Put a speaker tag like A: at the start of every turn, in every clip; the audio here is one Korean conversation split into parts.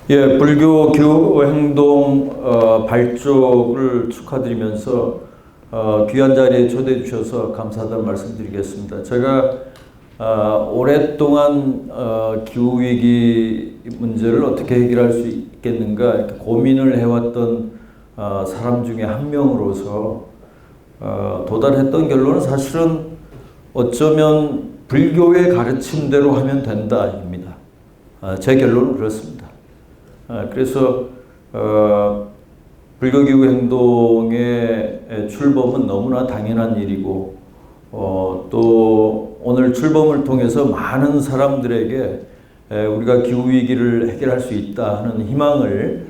A: 예, 불교 교행동 발족을 축하드리면서 귀한 자리에 초대해 주셔서 감사하다는 말씀드리겠습니다. 제가 오랫동안 기후위기 문제를 어떻게 해결할 수 있겠는가 이렇게 고민을 해왔던 사람 중에 한 명으로서 도달했던 결론은 사실은 어쩌면 불교의 가르침대로 하면 된다입니다. 제 결론은 그렇습니다. 그래서 불교기후 행동의 출범은 너무나 당연한 일이고 또 오늘 출범을 통해서 많은 사람들에게 우리가 기후위기를 해결할 수 있다 하는 희망을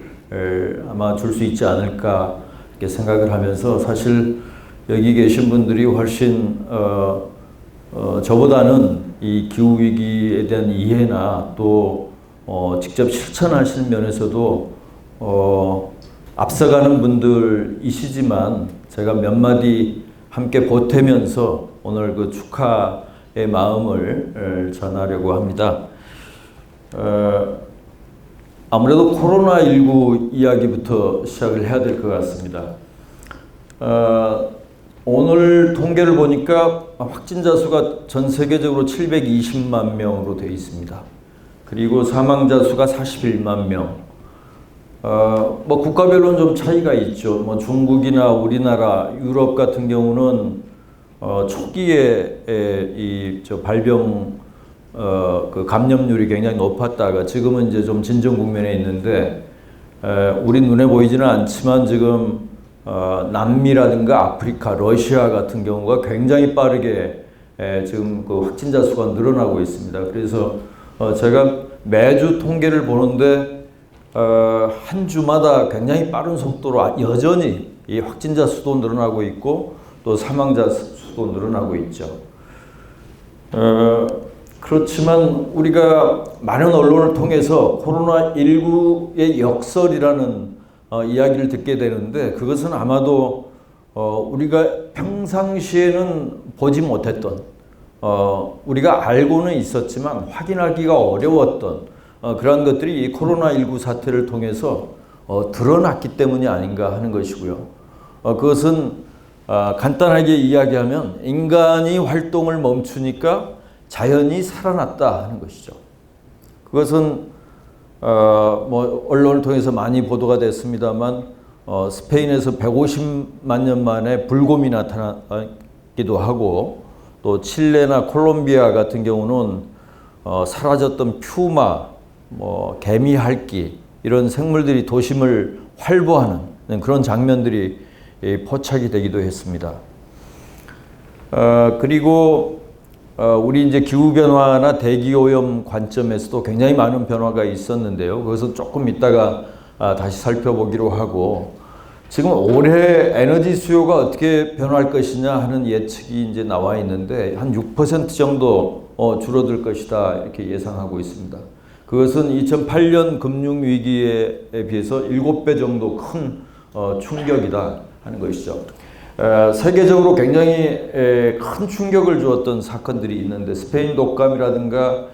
A: 아마 줄 수 있지 않을까 이렇게 생각을 하면서 사실 여기 계신 분들이 훨씬 저보다는 이 기후위기에 대한 이해나 또 직접 실천하시는 면에서도 앞서가는 분들이시지만 제가 몇 마디 함께 보태면서 오늘 그 축하의 마음을 전하려고 합니다. 아무래도 코로나19 이야기부터 시작을 해야 될 것 같습니다. 오늘 통계를 보니까 확진자 수가 전 세계적으로 720만 명으로 되어 있습니다. 그리고 사망자 수가 41만 명. 뭐 국가별로는 좀 차이가 있죠. 뭐 중국이나 우리나라, 유럽 같은 경우는 초기에 발병 그 감염률이 굉장히 높았다가 지금은 이제 좀 진정 국면에 있는데 우리 눈에 보이지는 않지만 지금 남미라든가 아프리카, 러시아 같은 경우가 굉장히 빠르게 지금 그 확진자 수가 늘어나고 있습니다. 그래서 제가 매주 통계를 보는데 한 주마다 굉장히 빠른 속도로 여전히 이 확진자 수도 늘어나고 있고 또 사망자 수도 늘어나고 있죠. 그렇지만 우리가 많은 언론을 통해서 코로나19의 역설이라는 이야기를 듣게 되는데 그것은 아마도 우리가 평상시에는 보지 못했던 우리가 알고는 있었지만 확인하기가 어려웠던 그런 것들이 이 코로나19 사태를 통해서 드러났기 때문이 아닌가 하는 것이고요. 그것은 간단하게 이야기하면 인간이 활동을 멈추니까 자연이 살아났다 하는 것이죠. 그것은 뭐 언론을 통해서 많이 보도가 됐습니다만 스페인에서 150만 년 만에 불곰이 나타나기도 하고 또 칠레나 콜롬비아 같은 경우는 사라졌던 퓨마, 뭐 개미핥기 이런 생물들이 도심을 활보하는 그런 장면들이 포착이 되기도 했습니다. 그리고 우리 이제 기후 변화나 대기 오염 관점에서도 굉장히 많은 변화가 있었는데요. 그것은 조금 이따가 다시 살펴보기로 하고. 지금 올해 에너지 수요가 어떻게 변화할 것이냐 하는 예측이 이제 나와 있는데 한 6% 정도 줄어들 것이다 이렇게 예상하고 있습니다. 그것은 2008년 금융위기에 비해서 7배 정도 큰 충격이다 하는 것이죠. 세계적으로 굉장히 큰 충격을 주었던 사건들이 있는데 스페인 독감이라든가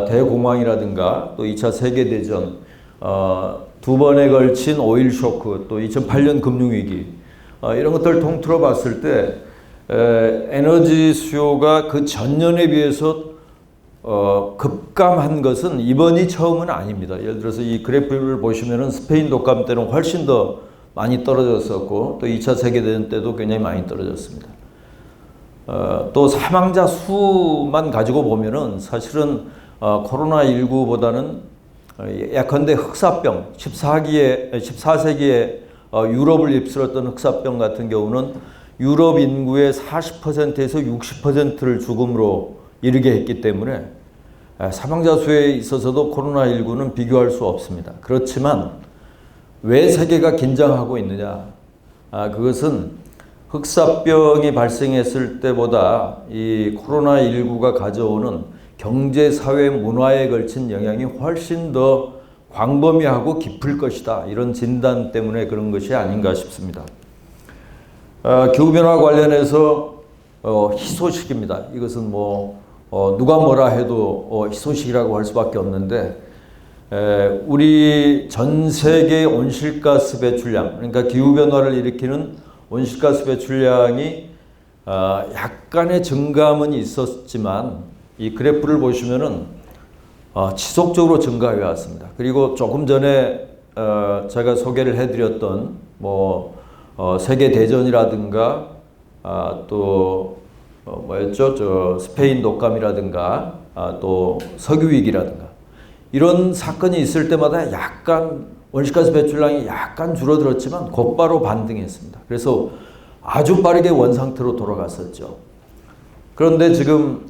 A: 대공황이라든가 또 2차 세계대전 두 번에 걸친 오일 쇼크, 또 2008년 금융위기 이런 것들을 통틀어 봤을 때 에너지 수요가 그 전년에 비해서 급감한 것은 이번이 처음은 아닙니다. 예를 들어서 이 그래프를 보시면은 스페인 독감 때는 훨씬 더 많이 떨어졌었고 또 2차 세계대전 때도 굉장히 많이 떨어졌습니다. 또 사망자 수만 가지고 보면은 사실은 코로나19보다는 예컨대 흑사병, 14세기에 유럽을 휩쓸었던 흑사병 같은 경우는 유럽 인구의 40%에서 60%를 죽음으로 이르게 했기 때문에 사망자 수에 있어서도 코로나19는 비교할 수 없습니다. 그렇지만 왜 세계가 긴장하고 있느냐? 그것은 흑사병이 발생했을 때보다 이 코로나19가 가져오는 경제, 사회, 문화에 걸친 영향이 훨씬 더 광범위하고 깊을 것이다. 이런 진단 때문에 그런 것이 아닌가 싶습니다. 기후변화 관련해서 희소식입니다. 이것은 뭐 누가 뭐라 해도 희소식이라고 할 수밖에 없는데 우리 전 세계 온실가스 배출량, 그러니까 기후변화를 일으키는 온실가스 배출량이 약간의 증감은 있었지만 이 그래프를 보시면은 지속적으로 증가해 왔습니다. 그리고 조금 전에 제가 소개를 해드렸던 세계 대전이라든가 또 뭐였죠? 스페인 독감이라든가 또 석유 위기라든가 이런 사건이 있을 때마다 약간 온실가스 배출량이 약간 줄어들었지만 곧바로 반등했습니다. 그래서 아주 빠르게 원상태로 돌아갔었죠. 그런데 지금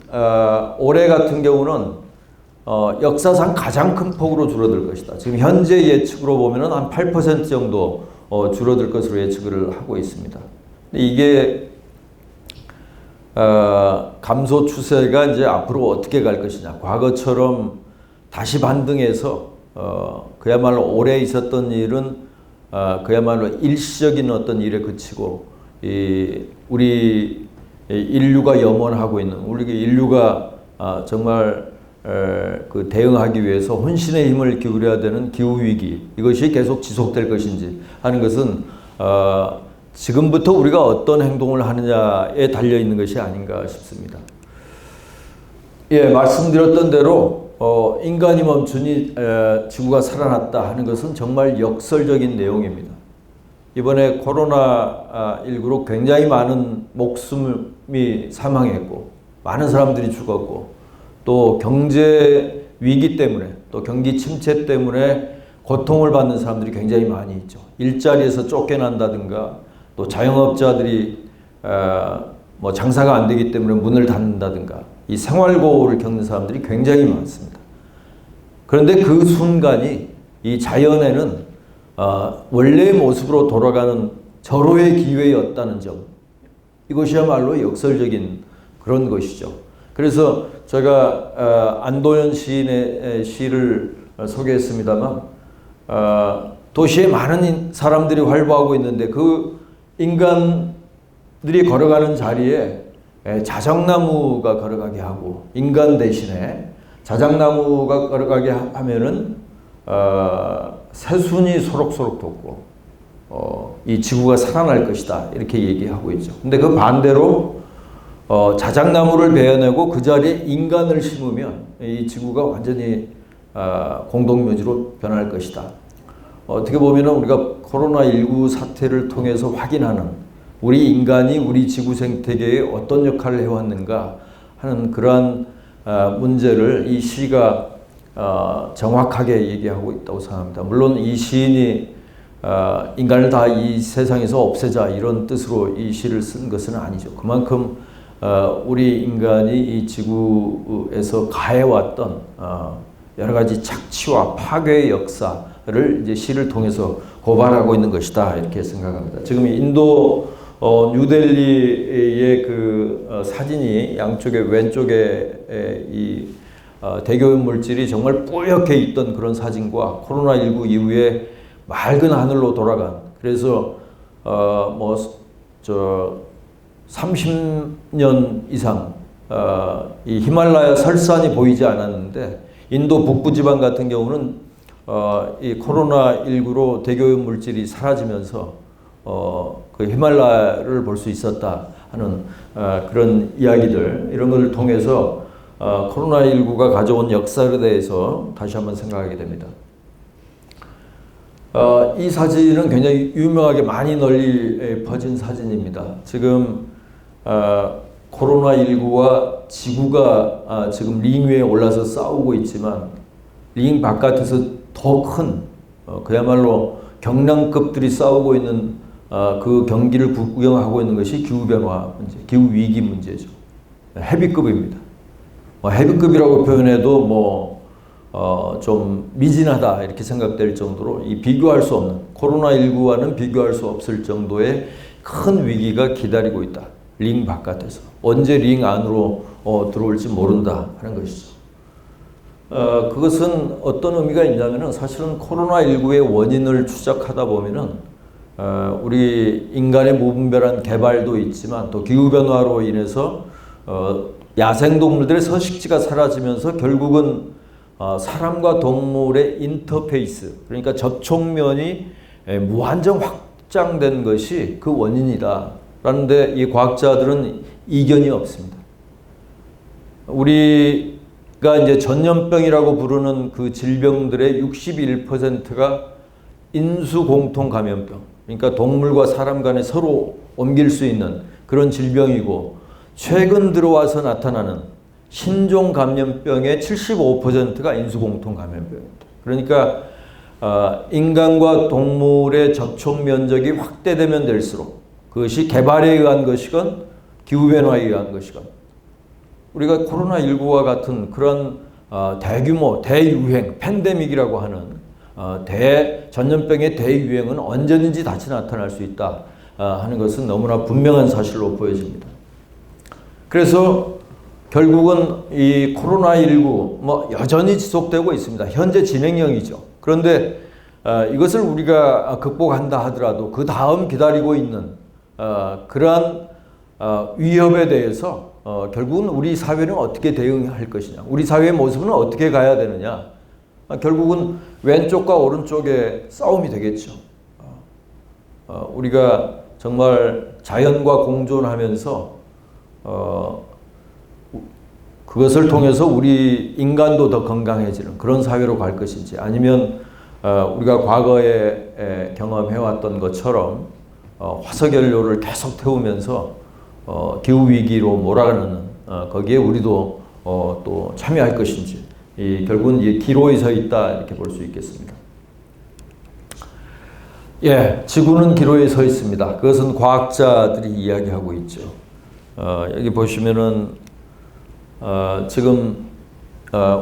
A: 올해 같은 경우는 역사상 가장 큰 폭으로 줄어들 것이다. 지금 현재 예측으로 보면은 한 8% 정도 줄어들 것으로 예측을 하고 있습니다. 이게 감소 추세가 이제 앞으로 어떻게 갈 것이냐. 과거처럼 다시 반등해서 그야말로 올해 있었던 일은 그야말로 일시적인 어떤 일에 그치고 우리 인류가 염원하고 있는 우리 인류가 정말 그 대응하기 위해서 혼신의 힘을 기울여야 되는 기후 위기 이것이 계속 지속될 것인지 하는 것은 지금부터 우리가 어떤 행동을 하느냐에 달려 있는 것이 아닌가 싶습니다. 예, 말씀드렸던 대로 인간이 멈추니 지구가 살아났다 하는 것은 정말 역설적인 내용입니다. 이번에 코로나19로 굉장히 많은 목숨이 사망했고 많은 사람들이 죽었고 또 경제 위기 때문에 또 경기 침체 때문에 고통을 받는 사람들이 굉장히 많이 있죠. 일자리에서 쫓겨난다든가 또 자영업자들이 장사가 안 되기 때문에 문을 닫는다든가 이 생활고를 겪는 사람들이 굉장히 많습니다. 그런데 그 순간이 이 자연에는 원래의 모습으로 돌아가는 절호의 기회였다는 점, 이것이야말로 역설적인 그런 것이죠. 그래서 제가 안도현 시인의 시를 소개했습니다만 도시에 많은 사람들이 활보하고 있는데 그 인간들이 걸어가는 자리에 자작나무가 걸어가게 하고 인간 대신에 자작나무가 걸어가게 하면은 새순이 소록소록 돋고 이 지구가 살아날 것이다 이렇게 얘기하고 있죠. 근데 그 반대로 자작나무를 베어내고 그 자리에 인간을 심으면 이 지구가 완전히 공동묘지로 변할 것이다. 어떻게 보면 우리가 코로나19 사태를 통해서 확인하는 우리 인간이 우리 지구 생태계에 어떤 역할을 해왔는가 하는 그러한 문제를 이 시가 정확하게 얘기하고 있다고 생각합니다. 물론 이 시인이 인간을 다 이 세상에서 없애자 이런 뜻으로 이 시를 쓴 것은 아니죠. 그만큼 우리 인간이 이 지구에서 가해왔던 여러 가지 착취와 파괴의 역사를 이제 시를 통해서 고발하고 있는 것이다 이렇게 생각합니다. 지금 인도 뉴델리의 그 사진이 양쪽에 왼쪽에 이 대기오염 물질이 정말 뿌옇게 있던 그런 사진과 코로나19 이후에 맑은 하늘로 돌아간 그래서 30년 이상 이 히말라야 설산이 보이지 않았는데 인도 북부 지방 같은 경우는 이 코로나19로 대기오염 물질이 사라지면서 그 히말라야를 볼 수 있었다 하는 그런 이야기들 이런 것을 통해서 코로나19가 가져온 역사에 대해서 다시 한번 생각하게 됩니다. 이 사진은 굉장히 유명하게 많이 널리 퍼진 사진입니다. 지금 코로나19와 지구가 지금 링 위에 올라서 싸우고 있지만 링 바깥에서 더 큰 그야말로 경량급들이 싸우고 있는 그 경기를 구경하고 있는 것이 기후변화 문제, 기후위기 문제죠. 헤비급입니다. 헤비급이라고 표현해도 좀 미진하다 이렇게 생각될 정도로 이 비교할 수 없는 코로나19와는 비교할 수 없을 정도의 큰 위기가 기다리고 있다. 링 바깥에서. 언제 링 안으로 들어올지 모른다 하는 것이죠. 그것은 어떤 의미가 있냐면은 사실은 코로나19의 원인을 추적하다 보면은 우리 인간의 무분별한 개발도 있지만 또 기후변화로 인해서 야생동물들의 서식지가 사라지면서 결국은 사람과 동물의 인터페이스, 그러니까 접촉면이 무한정 확장된 것이 그 원인이다 라는데 이 과학자들은 이견이 없습니다. 우리가 이제 전염병이라고 부르는 그 질병들의 61%가 인수공통 감염병, 그러니까 동물과 사람 간에 서로 옮길 수 있는 그런 질병이고, 최근 들어와서 나타나는 신종 감염병의 75%가 인수공통 감염병입니다. 그러니까 인간과 동물의 접촉 면적이 확대되면 될수록 그것이 개발에 의한 것이건 기후변화에 의한 것이건, 우리가 코로나19와 같은 그런 대규모 대유행, 팬데믹이라고 하는 전염병의 대유행은 언제든지 다시 나타날 수 있다 하는 것은 너무나 분명한 사실로 보여집니다. 그래서 결국은 이 코로나19 여전히 지속되고 있습니다. 현재 진행형이죠. 그런데 이것을 우리가 극복한다 하더라도 그 다음 기다리고 있는 그러한 위협에 대해서 결국은 우리 사회는 어떻게 대응할 것이냐, 우리 사회의 모습은 어떻게 가야 되느냐, 결국은 왼쪽과 오른쪽의 싸움이 되겠죠. 우리가 정말 자연과 공존하면서 그것을 통해서 우리 인간도 더 건강해지는 그런 사회로 갈 것인지, 아니면 우리가 과거에 경험해왔던 것처럼 화석연료를 계속 태우면서 기후위기로 몰아가는 거기에 우리도 또 참여할 것인지, 결국은 기로에 서 있다 이렇게 볼 수 있겠습니다. 예, 지구는 기로에 서 있습니다. 그것은 과학자들이 이야기하고 있죠. 여기 보시면은 지금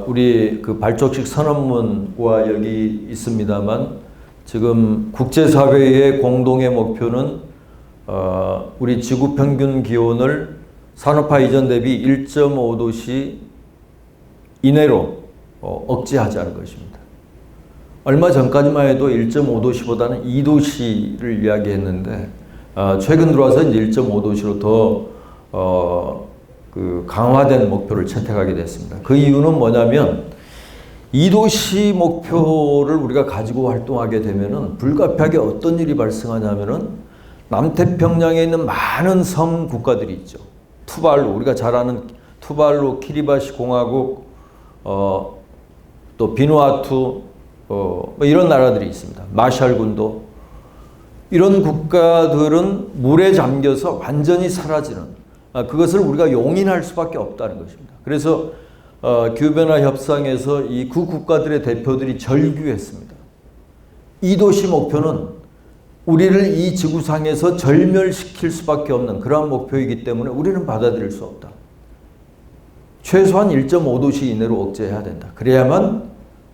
A: 우리 그 발족식 선언문과 여기 있습니다만, 지금 국제사회의 공동의 목표는 우리 지구 평균 기온을 산업화 이전 대비 1.5도씨 이내로 억제하자는 것입니다. 얼마 전까지만 해도 1.5도씨보다는 2도씨를 이야기했는데 최근 들어와서 이제 1.5도씨로 더 강화된 목표를 채택하게 됐습니다. 그 이유는 뭐냐면 2도씨 목표를 우리가 가지고 활동하게 되면은 불가피하게 어떤 일이 발생하냐면은 남태평양에 있는 많은 섬 국가들이 있죠. 투발루, 우리가 잘 아는 투발루, 키리바시 공화국, 또 비누아투, 이런 나라들이 있습니다. 마샬군도. 이런 국가들은 물에 잠겨서 완전히 사라지는, 그것을 우리가 용인할 수밖에 없다는 것입니다. 그래서 기후변화 협상에서 이 그 국가들의 대표들이 절규했습니다. 2도씨 목표는 우리를 이 지구상에서 절멸시킬 수밖에 없는 그러한 목표이기 때문에 우리는 받아들일 수 없다. 최소한 1.5도씨 이내로 억제해야 된다. 그래야만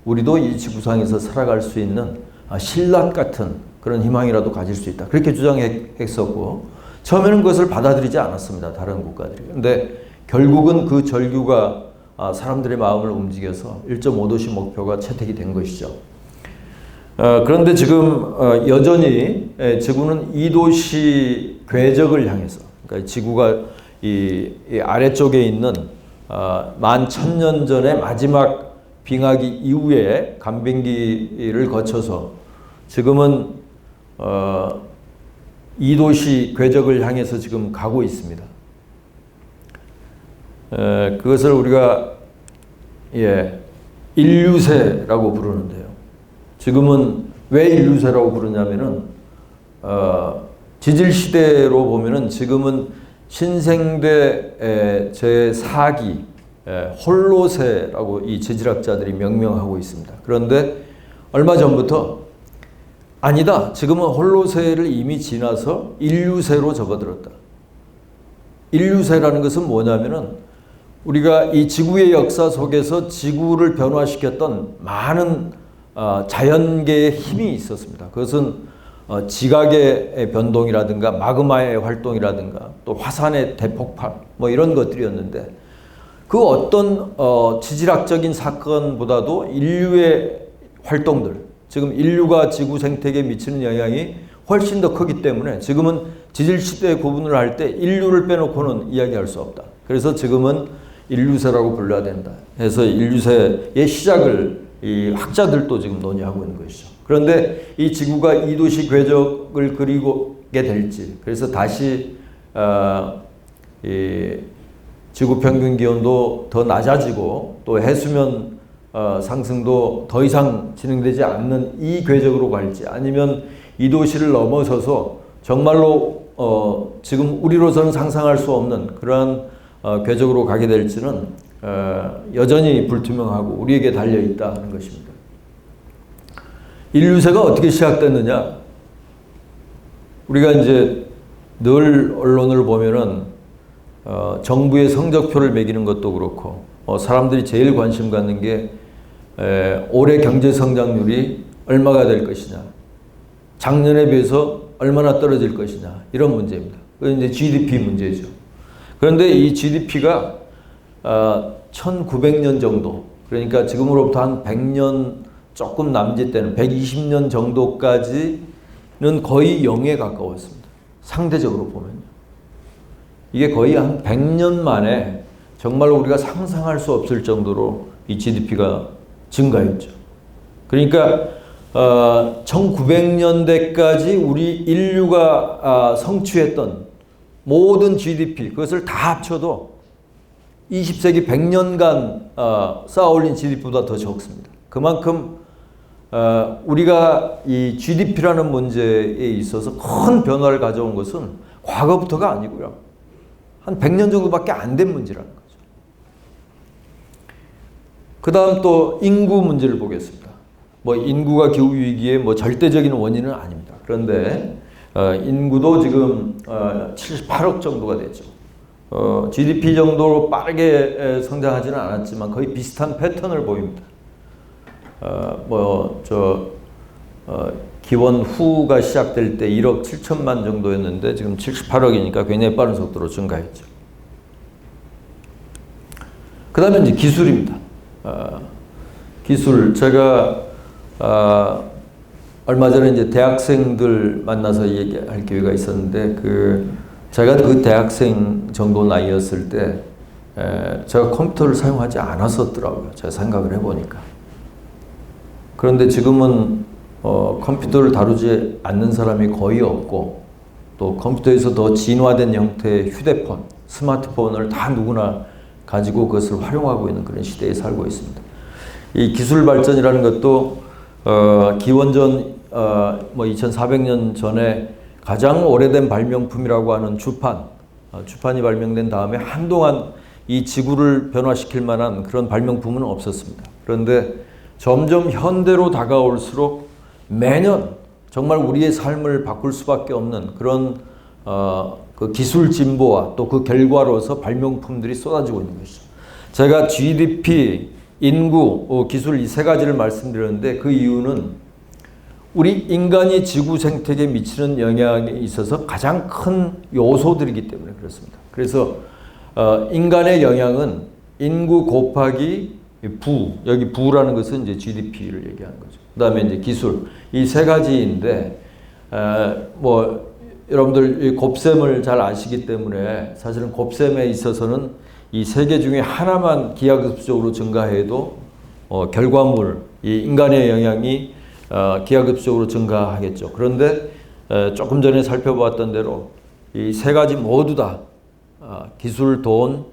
A: 우리도 이 지구상에서 살아갈 수 있는 신라 같은 그런 희망이라도 가질 수 있다. 그렇게 주장했었고, 처음에는 그것을 받아들이지 않았습니다. 다른 국가들이. 그런데 결국은 그 절규가 사람들의 마음을 움직여서 1.5도씨 목표가 채택이 된 것이죠. 그런데 지금 여전히 지구는 2도씨 궤적을 향해서, 그러니까 지구가 이 아래쪽에 있는 11,000년 전의 마지막 빙하기 이후에 간빙기를 거쳐서 지금은 2도씨 궤적을 향해서 지금 가고 있습니다. 그것을 우리가 인류세라고 부르는데요. 지금은 왜 인류세라고 부르냐면은 지질시대로 보면은 지금은 신생대 제4기 홀로세라고 이 지질학자들이 명명하고 있습니다. 그런데 얼마 전부터 아니다, 지금은 홀로세를 이미 지나서 인류세로 접어들었다. 인류세라는 것은 뭐냐면은 우리가 이 지구의 역사 속에서 지구를 변화시켰던 많은 자연계의 힘이 있었습니다. 그것은 지각의 변동이라든가 마그마의 활동이라든가 또 화산의 대폭발 이런 것들이었는데, 그 어떤 지질학적인 사건보다도 인류의 활동들, 지금 인류가 지구 생태계에 미치는 영향이 훨씬 더 크기 때문에 지금은 지질시대 구분을 할 때 인류를 빼놓고는 이야기할 수 없다. 그래서 지금은 인류세라고 불러야 된다 해서 인류세의 시작을 이 학자들도 지금 논의하고 있는 것이죠. 그런데 이 지구가 2도시 궤적을 그리게 될지, 그래서 다시 이 지구 평균 기온도 더 낮아지고 또 해수면 상승도 더 이상 진행되지 않는 이 궤적으로 갈지, 아니면 2도시를 넘어서서 정말로 지금 우리로서는 상상할 수 없는 그러한 궤적으로 가게 될지는 여전히 불투명하고 우리에게 달려있다는 것입니다. 인류세가 어떻게 시작됐느냐? 우리가 이제 늘 언론을 보면은 정부의 성적표를 매기는 것도 그렇고 사람들이 제일 관심 갖는 게 올해 경제 성장률이 얼마가 될 것이냐, 작년에 비해서 얼마나 떨어질 것이냐, 이런 문제입니다. 그게 이제 GDP 문제죠. 그런데 이 GDP가 1900년 정도, 그러니까 지금으로부터 한 100년 조금 남짓되는 120년 정도까지는 거의 0에 가까웠습니다. 상대적으로 보면요. 이게 거의 한 100년 만에 정말 우리가 상상할 수 없을 정도로 이 GDP가 증가했죠. 그러니까 1900년대까지 우리 인류가 성취했던 모든 GDP, 그것을 다 합쳐도 20세기 100년간 쌓아올린 GDP보다 더 적습니다. 그만큼 우리가 이 GDP라는 문제에 있어서 큰 변화를 가져온 것은 과거부터가 아니고요. 한 100년 정도밖에 안 된 문제라는 거죠. 그 다음 또 인구 문제를 보겠습니다. 뭐 인구가 기후위기의 뭐 절대적인 원인은 아닙니다. 그런데 인구도 지금 78억 정도가 되죠. GDP 정도로 빠르게 성장하지는 않았지만 거의 비슷한 패턴을 보입니다. 기원 후가 시작될 때 1억 7천만 정도였는데 지금 78억이니까 굉장히 빠른 속도로 증가했죠. 그 다음에 이제 기술입니다. 기술. 제가 얼마 전에 이제 대학생들 만나서 얘기할 기회가 있었는데, 제가 그 대학생 정도 나이였을 때, 제가 컴퓨터를 사용하지 않았었더라고요. 제가 생각을 해보니까. 그런데 지금은 컴퓨터를 다루지 않는 사람이 거의 없고, 또 컴퓨터에서 더 진화된 형태의 휴대폰, 스마트폰을 다 누구나 가지고 그것을 활용하고 있는 그런 시대에 살고 있습니다. 이 기술 발전이라는 것도 기원전 2400년 전에 가장 오래된 발명품이라고 하는 주판이 발명된 다음에 한동안 이 지구를 변화시킬 만한 그런 발명품은 없었습니다. 그런데 점점 현대로 다가올수록 매년 정말 우리의 삶을 바꿀 수밖에 없는 그런 그 기술 진보와 또 그 결과로서 발명품들이 쏟아지고 있는 것이죠. 제가 GDP, 인구, 기술 이 세 가지를 말씀드렸는데 그 이유는 우리 인간이 지구 생태계에 미치는 영향에 있어서 가장 큰 요소들이기 때문에 그렇습니다. 그래서 인간의 영향은 인구 곱하기 부, 여기 부라는 것은 이제 GDP를 얘기하는 거죠. 그 다음에 이제 기술, 이 세 가지인데 여러분들 이 곱셈을 잘 아시기 때문에 사실은 곱셈에 있어서는 이 세 개 중에 하나만 기하급수적으로 증가해도 결과물, 이 인간의 영향이 기하급수적으로 증가하겠죠. 그런데 조금 전에 살펴보았던 대로 이 세 가지 모두 다 기술, 돈,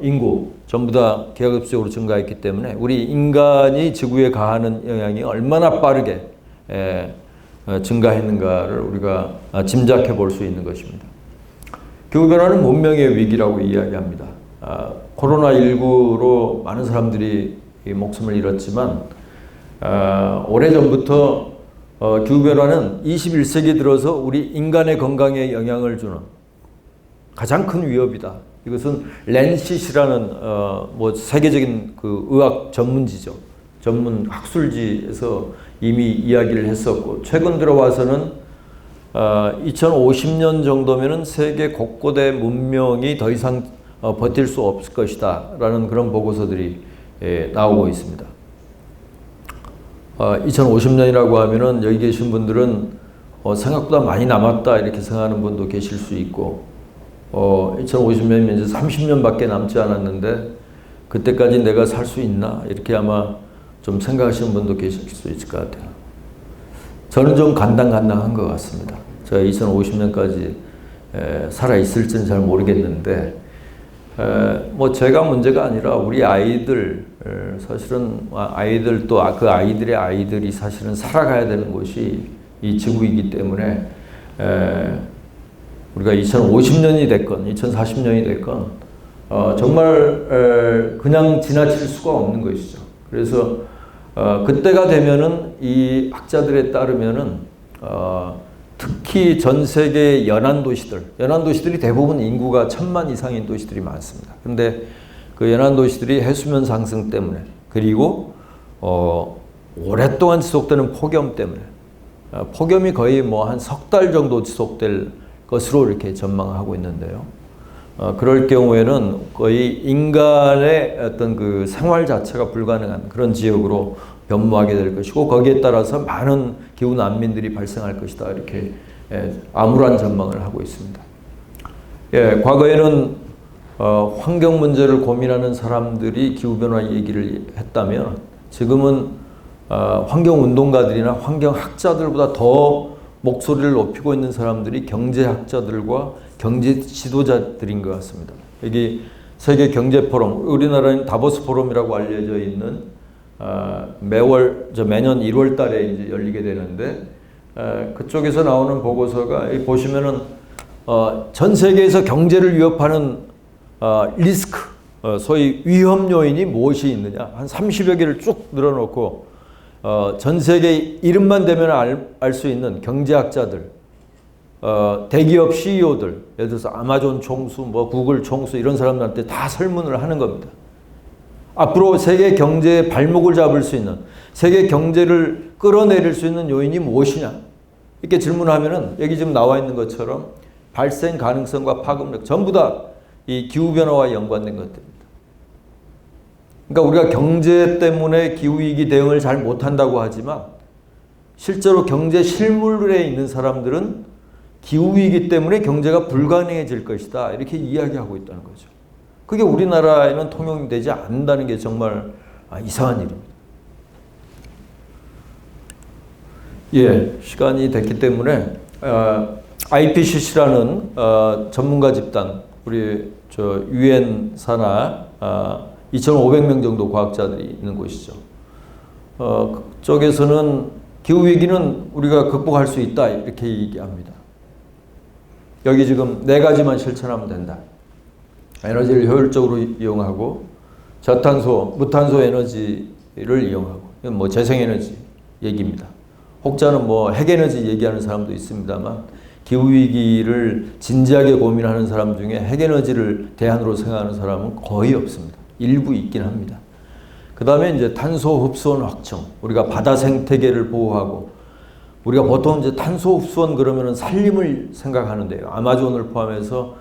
A: 인구 전부 다 기하급수적으로 증가했기 때문에 우리 인간이 지구에 가하는 영향이 얼마나 빠르게 증가했는가를 우리가 짐작해 볼 수 있는 것입니다. 기후변화는 문명의 위기라고 이야기합니다. 코로나19로 많은 사람들이 목숨을 잃었지만 오래전부터 기후변화는 21세기 들어서 우리 인간의 건강에 영향을 주는 가장 큰 위협이다. 이것은 랜싯이라는 세계적인 그 의학 전문지죠. 전문 학술지에서 이미 이야기를 했었고, 최근 들어와서는 2050년 정도면은 세계 곳곳의 문명이 더 이상 버틸 수 없을 것이다 라는 그런 보고서들이 나오고 있습니다. 2050년이라고 하면은 여기 계신 분들은 생각보다 많이 남았다 이렇게 생각하는 분도 계실 수 있고, 2050년이면 이제 30년밖에 남지 않았는데 그때까지 내가 살 수 있나? 이렇게 아마 좀 생각하시는 분도 계실 수 있을 것 같아요. 저는 좀 간당간당한 것 같습니다. 제가 2050년까지 살아있을지는 잘 모르겠는데 뭐 제가 문제가 아니라 우리 아이들, 사실은 아이들 또 그 아이들의 아이들이 사실은 살아가야 되는 곳이 이 지구이기 때문에 우리가 2050년이 됐건 2040년이 됐건 정말 그냥 지나칠 수가 없는 것이죠. 그래서 그때가 되면은 이 학자들에 따르면은 특히 전 세계 연안 도시들이 대부분 인구가 1000만 이상인 도시들이 많습니다. 근데 그 연안 도시들이 해수면 상승 때문에 그리고 오랫동안 지속되는 폭염 때문에 폭염이 거의 뭐 한 석 달 정도 지속될 것으로 이렇게 전망하고 있는데요. 그럴 경우에는 거의 인간의 어떤 그 생활 자체가 불가능한 그런 지역으로 변모하게 될 것이고 거기에 따라서 많은 기후 난민들이 발생할 것이다. 이렇게 암울한 전망을 하고 있습니다. 과거에는 환경 문제를 고민하는 사람들이 기후변화 얘기를 했다면 지금은 환경운동가들이나 환경학자들보다 더 목소리를 높이고 있는 사람들이 경제학자들과 경제 지도자들인 것 같습니다. 여기 세계 경제 포럼, 우리나라는 다보스 포럼이라고 알려져 있는 매년 1월 달에 이제 열리게 되는데 그쪽에서 나오는 보고서가 보시면은 전 세계에서 경제를 위협하는 리스크, 소위 위험 요인이 무엇이 있느냐 한 30여 개를 쭉 늘어놓고 전 세계 이름만 대면 알 수 있는 경제학자들, 대기업 CEO들, 예를 들어서 아마존 총수, 뭐 구글 총수 이런 사람들한테 다 설문을 하는 겁니다. 앞으로 세계 경제의 발목을 잡을 수 있는, 세계 경제를 끌어내릴 수 있는 요인이 무엇이냐? 이렇게 질문하면은 여기 지금 나와 있는 것처럼 발생 가능성과 파급력 전부 다 이 기후변화와 연관된 것들입니다. 그러니까 우리가 경제 때문에 기후위기 대응을 잘 못한다고 하지만 실제로 경제 실물에 있는 사람들은 기후위기 때문에 경제가 불가능해질 것이다. 이렇게 이야기하고 있다는 거죠. 그게 우리나라에는 통용되지 않는다는 게 정말 이상한 일입니다. 시간이 됐기 때문에 IPCC라는 전문가 집단, 우리 유엔 산하 2,500명 정도 과학자들이 있는 곳이죠. 그쪽에서는 기후위기는 우리가 극복할 수 있다 이렇게 얘기합니다. 여기 지금 4가지만 실천하면 된다. 에너지를 효율적으로 이용하고 저탄소, 무탄소 에너지를 이용하고 이건 뭐 재생에너지 얘기입니다. 혹자는 뭐 핵에너지 얘기하는 사람도 있습니다만 기후위기를 진지하게 고민하는 사람 중에 핵에너지를 대안으로 생각하는 사람은 거의 없습니다. 일부 있긴 합니다. 그 다음에 이제 탄소 흡수원 확충. 우리가 바다 생태계를 보호하고, 우리가 보통 이제 탄소 흡수원 그러면은 산림을 생각하는데요. 아마존을 포함해서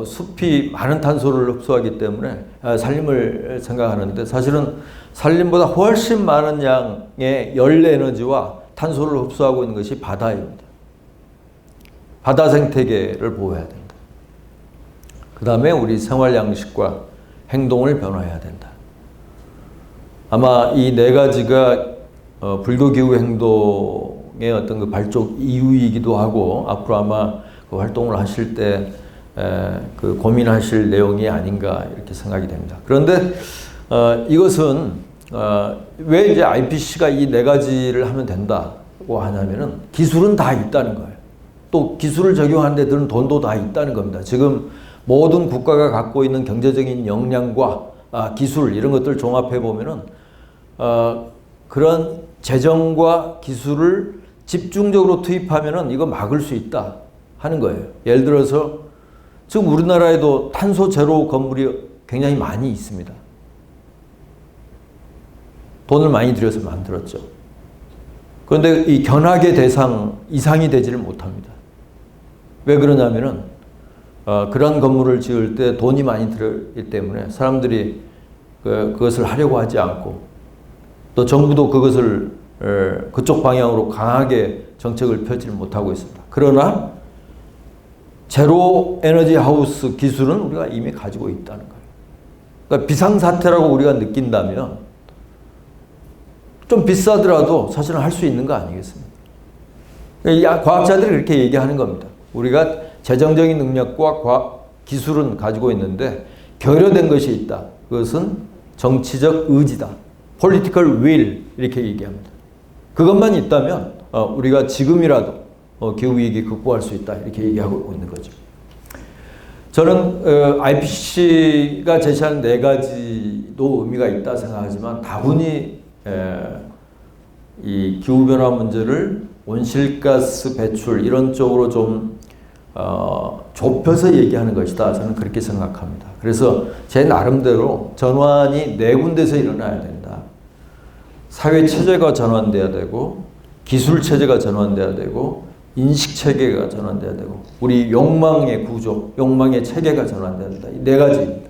A: 숲이 많은 탄소를 흡수하기 때문에 산림을 생각하는데 사실은 산림보다 훨씬 많은 양의 열 에너지와 탄소를 흡수하고 있는 것이 바다입니다. 바다 생태계를 보호해야 된다. 그 다음에 우리 생활 양식과 행동을 변화해야 된다. 아마 이 4가지가 불교 기후 행동의 어떤 그 발족 이유이기도 하고 앞으로 아마 그 활동을 하실 때 그 고민하실 내용이 아닌가 이렇게 생각이 됩니다. 그런데 이것은 왜 이제 IPCC가 이 4가지를 하면 된다고 하냐면은 기술은 다 있다는 거예요. 또 기술을 적용하는 데들은 돈도 다 있다는 겁니다. 지금 모든 국가가 갖고 있는 경제적인 역량과 기술 이런 것들을 종합해 보면은 그런 재정과 기술을 집중적으로 투입하면은 이거 막을 수 있다 하는 거예요. 예를 들어서 지금 우리나라에도 탄소 제로 건물이 굉장히 많이 있습니다. 돈을 많이 들여서 만들었죠. 그런데 이 견학의 대상 이상이 되지를 못합니다. 왜 그러냐면은 그런 건물을 지을 때 돈이 많이 들기 때문에 사람들이 그것을 하려고 하지 않고 또 정부도 그것을 그쪽 방향으로 강하게 정책을 펼치지 못하고 있습니다. 그러나 제로 에너지 하우스 기술은 우리가 이미 가지고 있다는 거예요. 그러니까 비상사태라고 우리가 느낀다면 좀 비싸더라도 사실은 할 수 있는 거 아니겠습니까? 과학자들이 그렇게 얘기하는 겁니다. 우리가 재정적인 능력과 기술은 가지고 있는데 결여된 것이 있다. 그것은 정치적 의지다. political will 이렇게 얘기합니다. 그것만 있다면 우리가 지금이라도 기후위기 극복할 수 있다. 이렇게 얘기하고 있는 거죠. 저는 IPCC가 제시한 4가지도 의미가 있다 생각하지만 다분히 이 기후변화 문제를 온실가스 배출 이런 쪽으로 좀 좁혀서 얘기하는 것이다. 저는 그렇게 생각합니다. 그래서 제 나름대로 전환이 4군데서 일어나야 된다. 사회체제가 전환돼야 되고 기술체제가 전환돼야 되고 인식체계가 전환돼야 되고 우리 욕망의 구조, 욕망의 체계가 전환돼야 된다. 이 4가지입니다.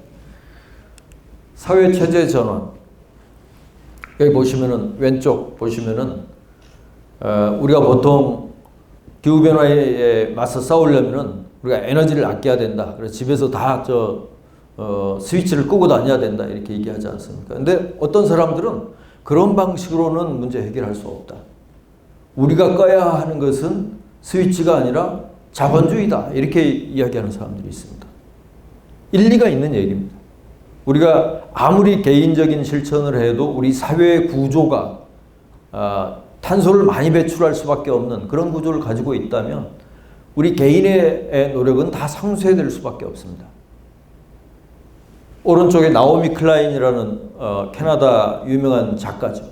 A: 사회체제 전환. 여기 보시면은 왼쪽 보시면은 우리가 보통 기후변화에 맞서 싸우려면은 우리가 에너지를 아껴야 된다. 그래서 집에서 다 스위치를 끄고 다녀야 된다. 이렇게 얘기하지 않습니까? 근데 어떤 사람들은 그런 방식으로는 문제 해결할 수 없다. 우리가 꺼야 하는 것은 스위치가 아니라 자본주의다. 이렇게 이야기하는 사람들이 있습니다. 일리가 있는 얘기입니다. 우리가 아무리 개인적인 실천을 해도 우리 사회 구조가 탄소를 많이 배출할 수밖에 없는 그런 구조를 가지고 있다면 우리 개인의 노력은 다 상쇄될 수밖에 없습니다. 오른쪽에 나오미 클라인이라는 캐나다 유명한 작가죠.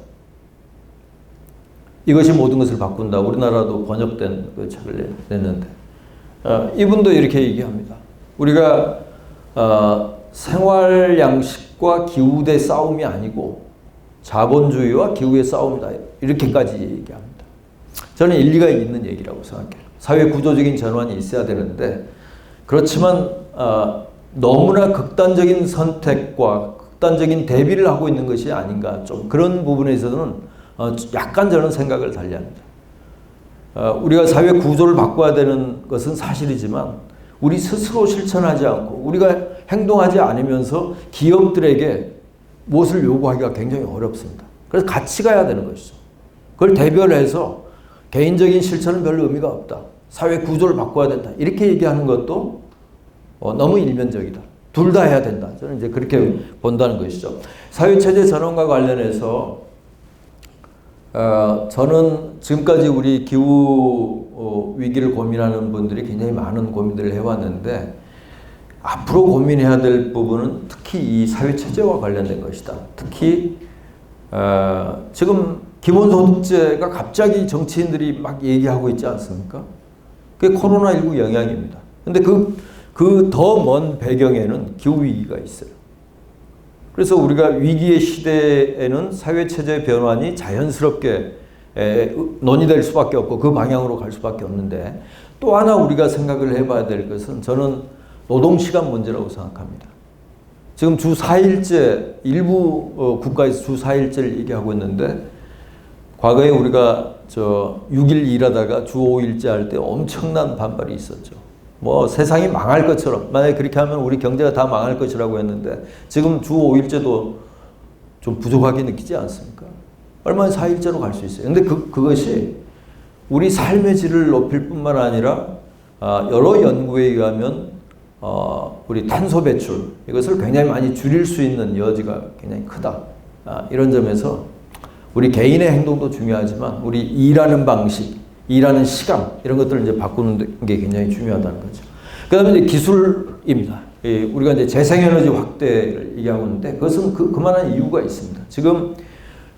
A: 이것이 모든 것을 바꾼다. 우리나라도 번역된 그 책을 냈는데 이분도 이렇게 얘기합니다. 우리가 생활 양식과 기후의 싸움이 아니고 자본주의와 기후의 싸움이다. 이렇게까지 얘기합니다. 저는 일리가 있는 얘기라고 생각해요. 사회 구조적인 전환이 있어야 되는데 그렇지만 너무나 극단적인 선택과 극단적인 대비를 하고 있는 것이 아닌가. 좀 그런 부분에서는 약간 저는 생각을 달리합니다. 우리가 사회 구조를 바꿔야 되는 것은 사실이지만 우리 스스로 실천하지 않고 우리가 행동하지 않으면서 기업들에게 무엇을 요구하기가 굉장히 어렵습니다. 그래서 같이 가야 되는 것이죠. 그걸 대별해서 개인적인 실천은 별로 의미가 없다. 사회 구조를 바꿔야 된다. 이렇게 얘기하는 것도 너무 일면적이다. 둘 다 해야 된다. 저는 이제 그렇게 본다는 것이죠. 사회체제 전환과 관련해서 저는 지금까지 우리 기후 위기를 고민하는 분들이 굉장히 많은 고민들을 해왔는데 앞으로 고민해야 될 부분은 특히 이 사회체제와 관련된 것이다. 특히 지금 기본소득제가 갑자기 정치인들이 막 얘기하고 있지 않습니까? 그게 코로나19 영향입니다. 근데 그 더 먼 배경에는 기후위기가 있어요. 그래서 우리가 위기의 시대에는 사회체제 변환이 자연스럽게 논의될 수밖에 없고 그 방향으로 갈 수밖에 없는데 또 하나 우리가 생각을 해봐야 될 것은 저는 노동시간 문제라고 생각합니다. 지금 주 4일제 일부 국가에서 주 4일제를 얘기하고 있는데 과거에 우리가 6일 일하다가 주 5일제 할 때 엄청난 반발이 있었죠. 뭐 세상이 망할 것처럼 만약에 그렇게 하면 우리 경제가 다 망할 것이라고 했는데 지금 주 5일제도 좀 부족하게 느끼지 않습니까? 얼마나 4일제로 갈 수 있어요. 근데 그것이 우리 삶의 질을 높일 뿐만 아니라 여러 연구에 의하면 우리 탄소 배출 이것을 굉장히 많이 줄일 수 있는 여지가 굉장히 크다. 이런 점에서 우리 개인의 행동도 중요하지만 우리 일하는 방식, 일하는 시간 이런 것들을 이제 바꾸는 게 굉장히 중요하다는 거죠. 그다음에 이제 기술입니다. 우리가 이제 재생에너지 확대를 얘기하고 있는데 그것은 그만한 이유가 있습니다. 지금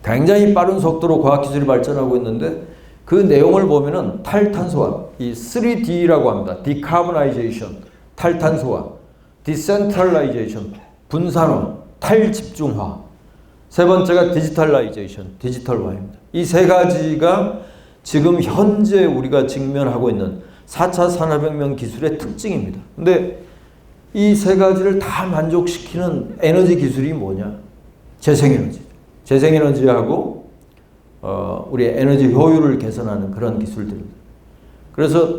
A: 굉장히 빠른 속도로 과학기술이 발전하고 있는데 그 내용을 보면은 탈탄소화, 이 3D라고 합니다. Decarbonization, 탈탄소화, Decentralization, 분산화, 탈집중화. 세 번째가 Digitalization, 디지털화입니다. 이 세 가지가 지금 현재 우리가 직면하고 있는 4차 산업혁명 기술의 특징입니다. 근데 이 세 가지를 다 만족시키는 에너지 기술이 뭐냐? 재생에너지. 재생에너지하고 우리 에너지 효율을 개선하는 그런 기술들입니다. 그래서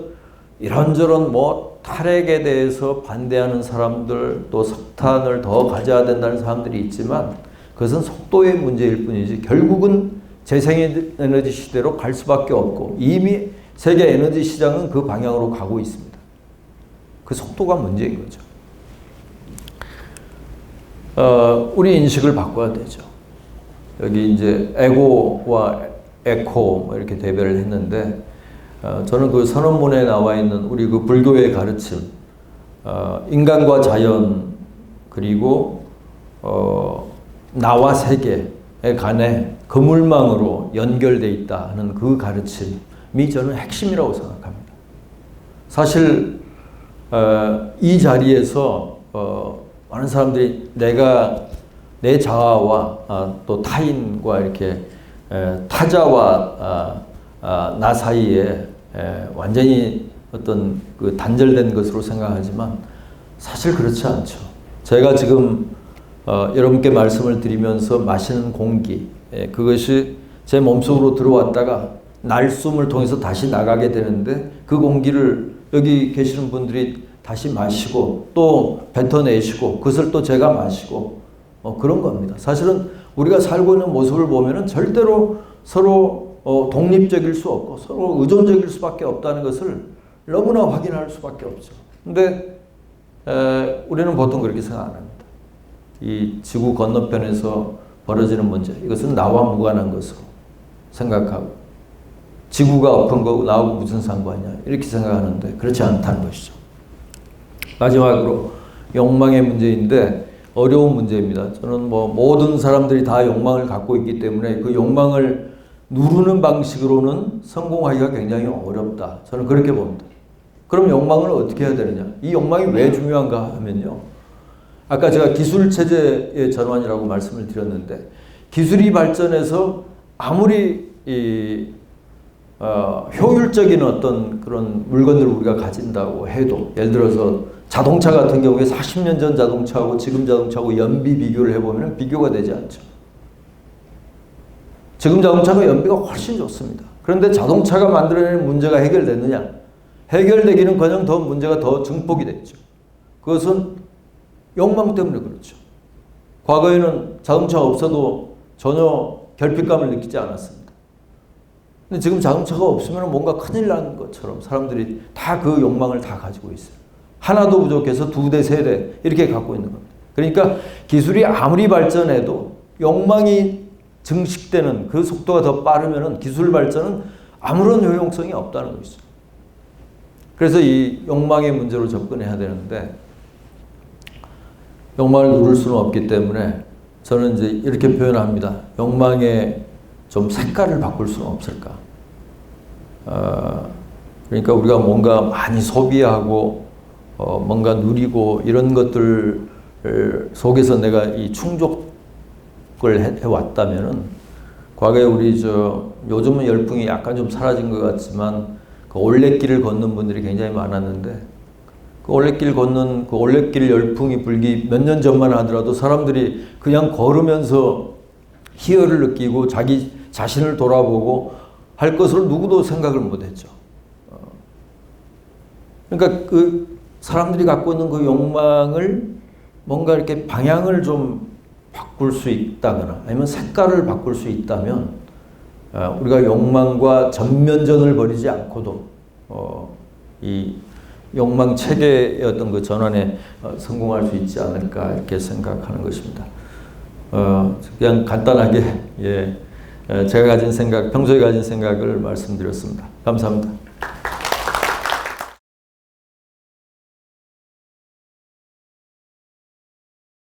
A: 이런저런 뭐 탈핵에 대해서 반대하는 사람들, 또 석탄을 더 가져야 된다는 사람들이 있지만 그것은 속도의 문제일 뿐이지 결국은 재생에너지 시대로 갈 수밖에 없고 이미 세계 에너지 시장은 그 방향으로 가고 있습니다. 그 속도가 문제인 거죠. 우리 인식을 바꿔야 되죠. 여기 이제 에고와 에코 뭐 이렇게 대별을 했는데 저는 그 선언문에 나와 있는 우리 그 불교의 가르침, 인간과 자연 그리고 나와 세계에 간에 그물망으로 연결되어 있다 하는 그 가르침이 저는 핵심이라고 생각합니다. 사실 이 자리에서 많은 사람들이 내 자아와 또 타인과 이렇게 타자와 나 사이에 완전히 어떤 그 단절된 것으로 생각하지만 사실 그렇지 않죠. 제가 지금 여러분께 말씀을 드리면서 마시는 공기, 그것이 제 몸속으로 들어왔다가 날숨을 통해서 다시 나가게 되는데 그 공기를 여기 계시는 분들이 다시 마시고 또 뱉어내시고 그것을 또 제가 마시고 그런 겁니다. 사실은 우리가 살고 있는 모습을 보면은 절대로 서로 독립적일 수 없고 서로 의존적일 수밖에 없다는 것을 너무나 확인할 수밖에 없죠. 근데 우리는 보통 그렇게 생각 안 합니다. 이 지구 건너편에서 벌어지는 문제, 이것은 나와 무관한 것으로 생각하고 지구가 엎은 거고 나하고 무슨 상관이냐 이렇게 생각하는데 그렇지 않다는 것이죠. 마지막으로 욕망의 문제인데 어려운 문제입니다. 저는 뭐 모든 사람들이 다 욕망을 갖고 있기 때문에 그 욕망을 누르는 방식으로는 성공하기가 굉장히 어렵다. 저는 그렇게 봅니다. 그럼 욕망을 어떻게 해야 되느냐? 이 욕망이 왜 중요한가 하면요. 아까 제가 기술체제의 전환이라고 말씀을 드렸는데 기술이 발전해서 아무리 효율적인 어떤 그런 물건들을 우리가 가진다고 해도 예를 들어서 자동차 같은 경우에 40년 전 자동차하고 지금 자동차하고 연비 비교를 해보면 비교가 되지 않죠. 지금 자동차가 연비가 훨씬 좋습니다. 그런데 자동차가 만들어내는 문제가 해결됐느냐? 해결되기는커녕 더 문제가 더 증폭이 됐죠. 그것은 욕망 때문에 그렇죠. 과거에는 자동차가 없어도 전혀 결핍감을 느끼지 않았습니다. 근데 지금 자동차가 없으면 뭔가 큰일 난 것처럼 사람들이 다 그 욕망을 다 가지고 있어요. 하나도 부족해서 2대, 3대 이렇게 갖고 있는 겁니다. 그러니까 기술이 아무리 발전해도 욕망이 증식되는 그 속도가 더 빠르면 기술 발전은 아무런 효용성이 없다는 것이죠. 그래서 이 욕망의 문제로 접근해야 되는데 욕망을 누를 수는 없기 때문에 저는 이제 이렇게 표현합니다. 욕망의 좀 색깔을 바꿀 수는 없을까? 그러니까 우리가 뭔가 많이 소비하고 뭔가 누리고 이런 것들 속에서 내가 이 충족을 해왔다면은 과거에 우리 요즘은 열풍이 약간 좀 사라진 것 같지만 그 올레길을 걷는 분들이 굉장히 많았는데 그 올레길 열풍이 불기 몇 년 전만 하더라도 사람들이 그냥 걸으면서 희열을 느끼고 자기 자신을 돌아보고 할 것으로 누구도 생각을 못했죠. 그러니까 그 사람들이 갖고 있는 그 욕망을 뭔가 이렇게 방향을 좀 바꿀 수 있다거나 아니면 색깔을 바꿀 수 있다면 우리가 욕망과 전면전을 벌이지 않고도 이 욕망 체계의 어떤 그 전환에 성공할 수 있지 않을까 이렇게 생각하는 것입니다. 그냥 간단하게 제가 가진 생각, 평소에 가진 생각을 말씀드렸습니다. 감사합니다.